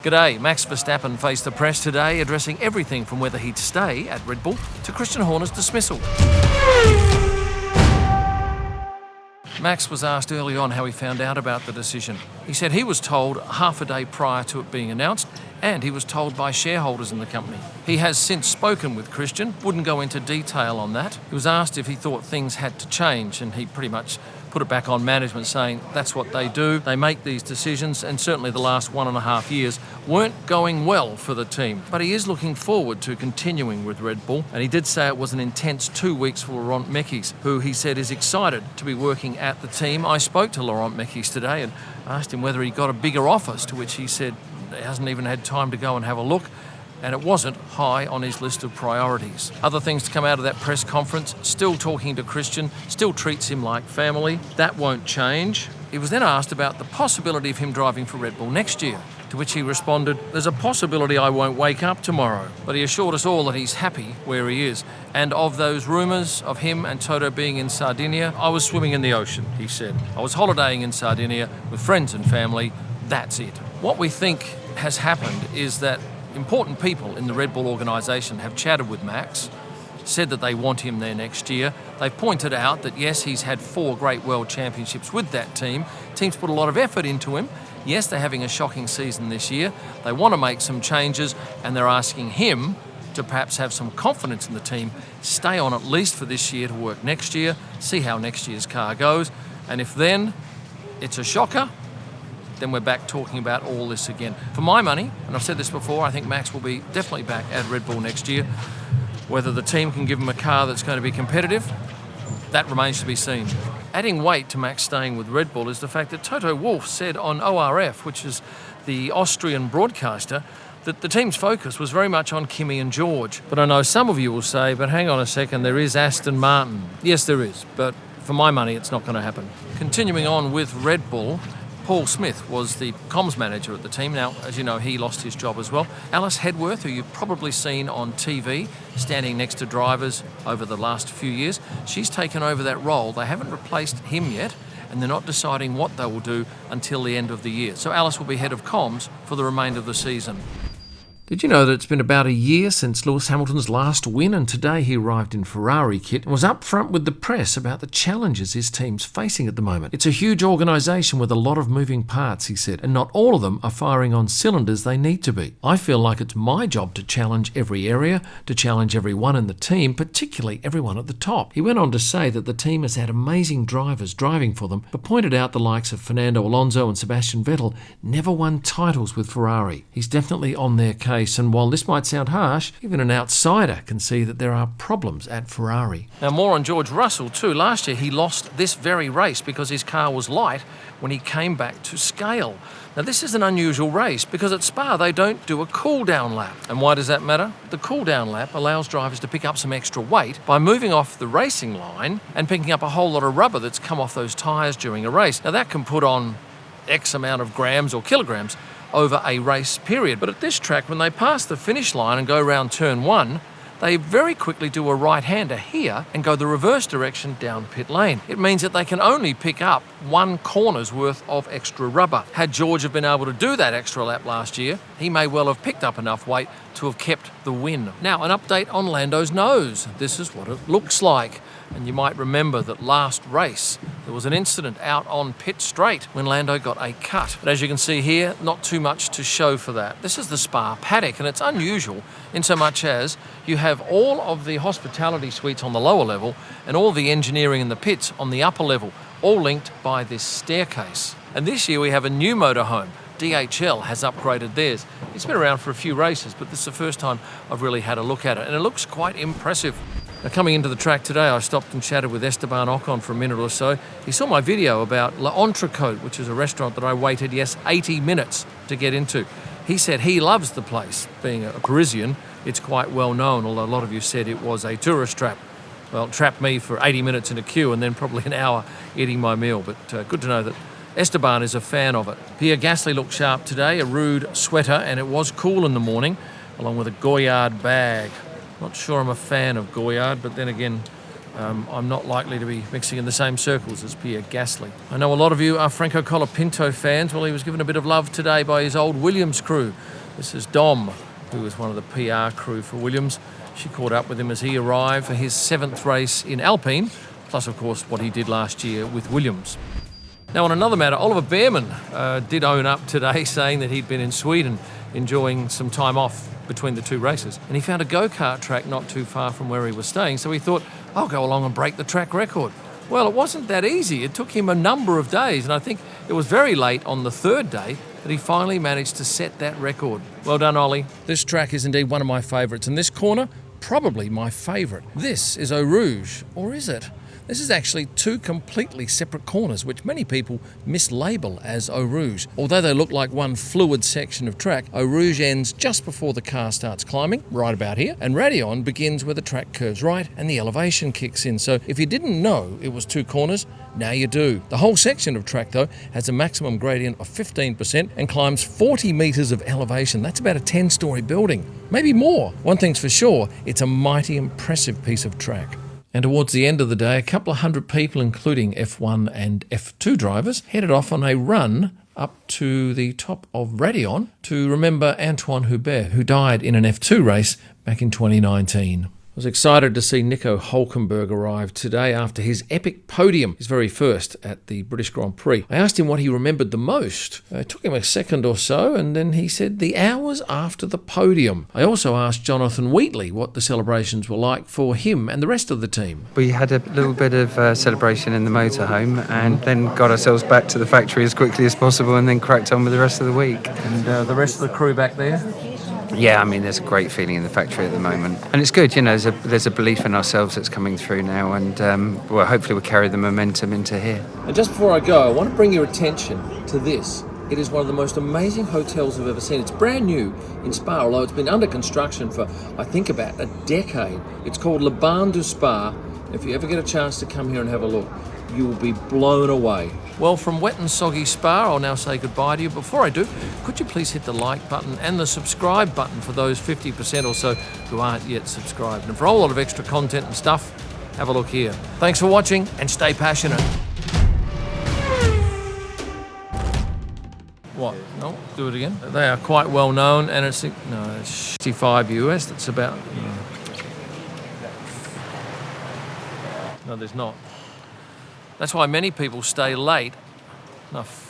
G'day, Max Verstappen faced the press today, addressing everything from whether he'd stay at Red Bull to Christian Horner's dismissal. Max was asked early on how he found out about the decision. He said he was told half a day prior to it being announced, and he was told by shareholders in the company. He has since spoken with Christian, wouldn't go into detail on that. He was asked if he thought things had to change, and he pretty much put it back on management, saying that's what they do. They make these decisions, and certainly the last 1.5 years weren't going well for the team. But he is looking forward to continuing with Red Bull, and he did say it was an intense 2 weeks for Laurent Mekies, who he said is excited to be working at the team. I spoke to Laurent Mekies today and asked him whether he got a bigger office, to which he said he hasn't even had time to go and have a look, and it wasn't high on his list of priorities. Other things to come out of that press conference: still talking to Christian, still treats him like family. That won't change. He was then asked about the possibility of him driving for Red Bull next year, to which he responded, "There's a possibility I won't wake up tomorrow." But he assured us all that he's happy where he is. And of those rumours of him and Toto being in Sardinia, I was swimming in the ocean, he said. I was holidaying in Sardinia with friends and family. That's it. What we think has happened is that important people in the Red Bull organisation have chatted with Max, said that they want him there next year. They've pointed out that, yes, he's had 4 great world championships with that team. Team's put a lot of effort into him. Yes, they're having a shocking season this year. They want to make some changes, and they're asking him to perhaps have some confidence in the team, stay on at least for this year to work next year, see how next year's car goes, and if then it's a shocker, then we're back talking about all this again. For my money, and I've said this before, I think Max will be definitely back at Red Bull next year. Whether the team can give him a car that's going to be competitive, that remains to be seen. Adding weight to Max staying with Red Bull is the fact that Toto Wolff said on ORF, which is the Austrian broadcaster, that the team's focus was very much on Kimi and George. But I know some of you will say, but hang on a second, there is Aston Martin. Yes, there is, but for my money, it's not going to happen. Continuing on with Red Bull, Paul Smith was the comms manager at the team. Now, as you know, he lost his job as well. Alice Hedworth, who you've probably seen on TV, standing next to drivers over the last few years, she's taken over that role. They haven't replaced him yet, and they're not deciding what they will do until the end of the year. So Alice will be head of comms for the remainder of the season. Did you know that it's been about a year since Lewis Hamilton's last win, and today he arrived in Ferrari kit and was up front with the press about the challenges his team's facing at the moment. It's a huge organisation with a lot of moving parts, he said, and not all of them are firing on cylinders they need to be. I feel like it's my job to challenge every area, to challenge everyone in the team, particularly everyone at the top. He went on to say that the team has had amazing drivers driving for them, but pointed out the likes of Fernando Alonso and Sebastian Vettel never won titles with Ferrari. He's definitely on their case. And while this might sound harsh, even an outsider can see that there are problems at Ferrari. Now, more on George Russell too. Last year he lost this very race because his car was light when he came back to scale. Now, this is an unusual race because at Spa they don't do a cool-down lap. And why does that matter? The cool-down lap allows drivers to pick up some extra weight by moving off the racing line and picking up a whole lot of rubber that's come off those tyres during a race. Now, that can put on X amount of grams or kilograms over a race period. But at this track, when they pass the finish line and go around turn 1, they very quickly do a right-hander here and go the reverse direction down pit lane. It means that they can only pick up 1 corner's worth of extra rubber. Had George have been able to do that extra lap last year, he may well have picked up enough weight to have kept the win. Now, an update on Lando's nose. This is what it looks like. And you might remember that last race, there was an incident out on pit straight when Lando got a cut. But as you can see here, not too much to show for that. This is the Spa paddock, and it's unusual in so much as you have all of the hospitality suites on the lower level and all the engineering in the pits on the upper level, all linked by this staircase. And this year we have a new motorhome. DHL has upgraded theirs. It's been around for a few races, but this is the first time I've really had a look at it, and it looks quite impressive. Now, coming into the track today, I stopped and chatted with Esteban Ocon for a minute or so. He saw my video about La Entrecote, which is a restaurant that I waited, 80 minutes to get into. He said he loves the place. Being a Parisian, it's quite well known, although a lot of you said it was a tourist trap. Well, it trapped me for 80 minutes in a queue and then probably an hour eating my meal, but good to know that Esteban is a fan of it. Pierre Gasly looked sharp today, a rude sweater, and it was cool in the morning, along with a Goyard bag. Not sure I'm a fan of Goyard, but then again, I'm not likely to be mixing in the same circles as Pierre Gasly. I know a lot of you are Franco Colapinto fans. Well, he was given a bit of love today by his old Williams crew. This is Dom, who was one of the PR crew for Williams. She caught up with him as he arrived for his 7th race in Alpine, plus, of course, what he did last year with Williams. Now, on another matter, Oliver Bearman did own up today, saying that he'd been in Sweden enjoying some time off between the 2 races. And he found a go-kart track not too far from where he was staying, so he thought, I'll go along and break the track record. Well, it wasn't that easy. It took him a number of days, and I think it was very late on the 3rd day that he finally managed to set that record. Well done, Ollie. This track is indeed one of my favourites, and this corner, probably my favourite. This is Eau Rouge, or is it? This is actually 2 completely separate corners, which many people mislabel as Eau Rouge. Although they look like one fluid section of track, Eau Rouge ends just before the car starts climbing, right about here, and Raidillon begins where the track curves right and the elevation kicks in. So if you didn't know it was 2 corners, now you do. The whole section of track, though, has a maximum gradient of 15% and climbs 40 metres of elevation. That's about a 10-storey building, maybe more. One thing's for sure, it's a mighty impressive piece of track. And towards the end of the day, a couple of hundred people, including F1 and F2 drivers, headed off on a run up to the top of Raidillon to remember Antoine Hubert, who died in an F2 race back in 2019. I was excited to see Nico Hulkenberg arrive today after his epic podium, his very first at the British Grand Prix. I asked him what he remembered the most. It took him a second or so, and then he said the hours after the podium. I also asked Jonathan Wheatley what the celebrations were like for him and the rest of the team. We had a little bit of celebration in the motorhome and then got ourselves back to the factory as quickly as possible and then cracked on with the rest of the week. And the rest of the crew back there? Yeah, I mean, there's a great feeling in the factory at the moment. And it's good, you know, there's a belief in ourselves that's coming through now, and well, hopefully we'll carry the momentum into here. And just before I go, I want to bring your attention to this. It is one of the most amazing hotels I've ever seen. It's brand new in Spa, although it's been under construction for, I think, about a decade. It's called Le Bain du Spa. If you ever get a chance to come here and have a look, you will be blown away. Well, from Wet and Soggy Spa, I'll now say goodbye to you. Before I do, could you please hit the like button and the subscribe button for those 50% or so who aren't yet subscribed. And for a whole lot of extra content and stuff, have a look here. Thanks for watching and stay passionate. What? No, do it again. They are quite well known, and it's 65 US. That's about. No, there's not. That's why many people stay late. Enough.